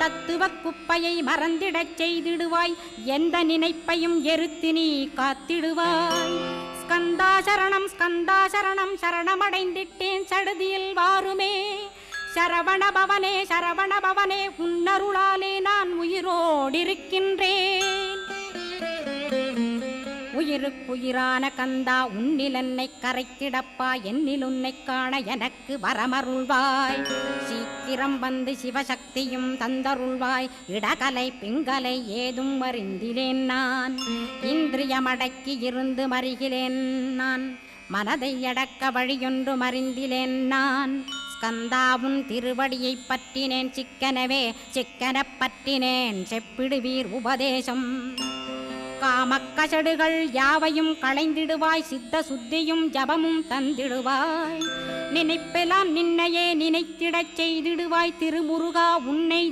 தத்துவ குப்பையை மறந்திடச் செய்திடுவாய். எந்த நினைப்பையும் எருத்து நீ காத்திடுவாய். ஸ்கந்தா சரணம் ஸ்கந்தா சரணம் சரணமடைந்திட்டேன் சடுதியில் வாருமே. சரவணபவனே சரவணபவனே உன்னருளாலே நான் உயிரோடிருக்கின்றேன். உயிருக்குயிரான கந்தா உன்னில் என்னை கரைத்திடப்பா. என்னில் உன்னை காண எனக்கு வரமருள்வாய். சீக்கிரம் வந்து சிவசக்தியும் தந்தருள்வாய். இடகலை பிங்கலை ஏதும் அறிந்திலேன் நான். இந்திரியமடக்கி இருந்து மறிகிறேன் நான். மனதை அடக்க வழியொன்று மறிந்திலேன் நான். ஸ்கந்தாவும் திருவடியை பற்றினேன் சிக்கனவே சிக்கனப் பற்றினேன் செப்பிடுவீர் உபதேசம். காமக்கசடுகள் யாவையும் களைந்திடுவாய். சித்த சுத்தியும் ஜபமும் தந்திடுவாய். நினைப்பெல்லாம் நின்னையே நினைத்திடச் செய்திடுவாய். திருமுருகா உன்னை